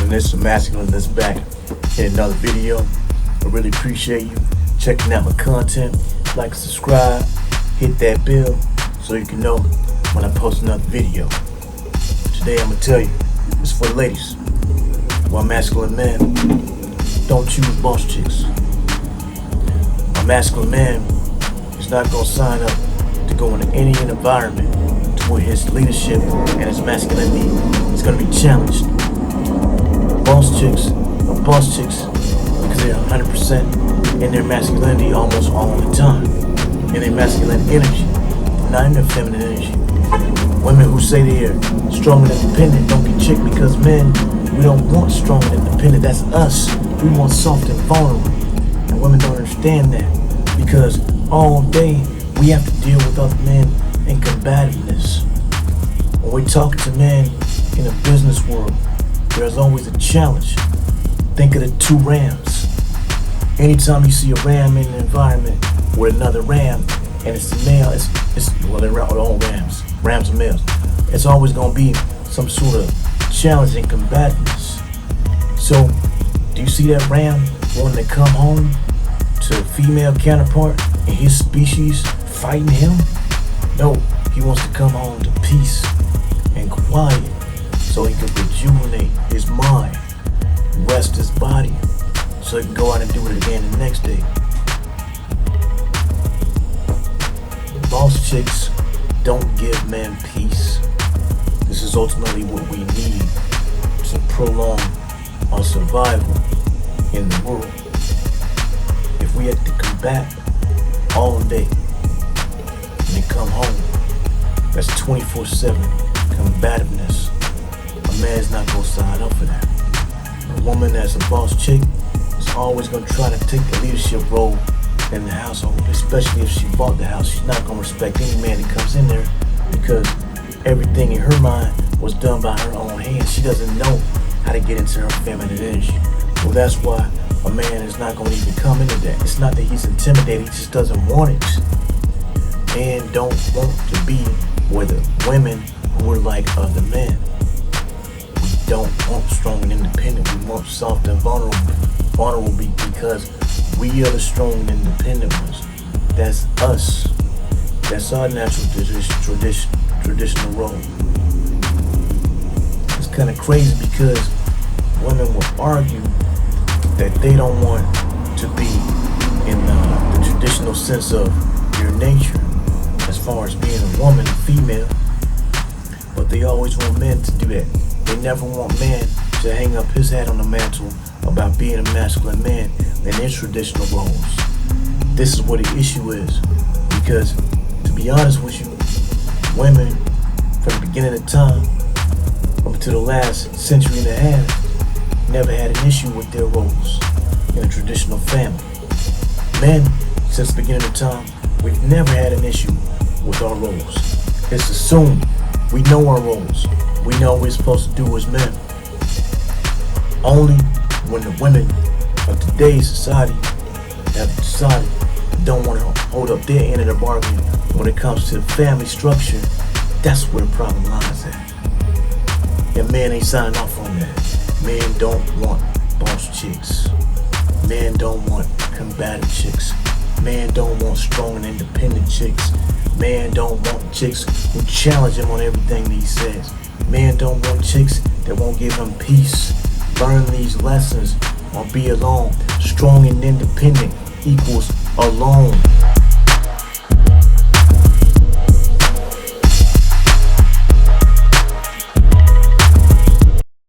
And this is Masculine that's back in another video. I really appreciate you checking out my content. Like, subscribe, hit that bell so you can know when I post another video. Today I'm gonna tell you, it's for the ladies. Why masculine men don't choose boss chicks. A masculine man is not gonna sign up to go into any environment to where his leadership and his masculinity is gonna be challenged. Boss chicks are boss chicks because they're 100% in their masculinity almost all the time. In their masculine energy, not in their feminine energy. Women who say they're strong and independent don't get chicked because men, we don't want strong and independent. That's us. We want soft and vulnerable. And women don't understand that because all day we have to deal with other men in combativeness. When we're talking to men in the business world, there's always a challenge. Think of the two rams. Anytime you see a ram in an environment with another ram and it's a male, well, they're all rams. Rams are males. It's always going to be some sort of challenge and combativeness. So, do you see that ram wanting to come home to a female counterpart in his species fighting him? No, he wants to come home to peace and quiet so he can rejuvenate his mind, rest his body, so he can go out and do it again the next day. Boss chicks don't give men peace. This is ultimately what we need to prolong our survival in the world. If we had to combat all day and then come home, that's 24/7 combativeness. A man's not gonna sign up for that. A woman that's a boss chick is always gonna try to take the leadership role in the household, especially if she bought the house. She's not gonna respect any man that comes in there because everything in her mind was done by her own hands. She doesn't know how to get into her feminine energy. Well, that's why a man is not gonna even come into that. It's not that he's intimidated, he just doesn't want it. Men don't want to be with women who are like other men. We don't want strong and independent. We want soft and vulnerable. Vulnerable because we are the strong and independent ones. That's us. That's our natural traditional role. It's kind of crazy because women will argue that they don't want to be in the traditional sense of your nature as far as being a woman, a female, but they always want men to do that. They never want man to hang up his hat on the mantle about being a masculine man in his traditional roles. This is what the issue is, because to be honest with you, women from the beginning of time up until the last century and a half never had an issue with their roles in a traditional family. Men, since the beginning of time, we've never had an issue with our roles. It's assumed we know our roles. We know what we're supposed to do as men. Only when the women of today's society have decided they don't want to hold up their end of the bargain when it comes to the family structure, that's where the problem lies at. And men ain't signing off on that. Men don't want boss chicks. Men don't want combative chicks. Men don't want strong and independent chicks. Men don't want chicks who challenge him on everything he says. Men don't want chicks that won't give him peace. Learn these lessons or be alone. Strong and independent equals alone.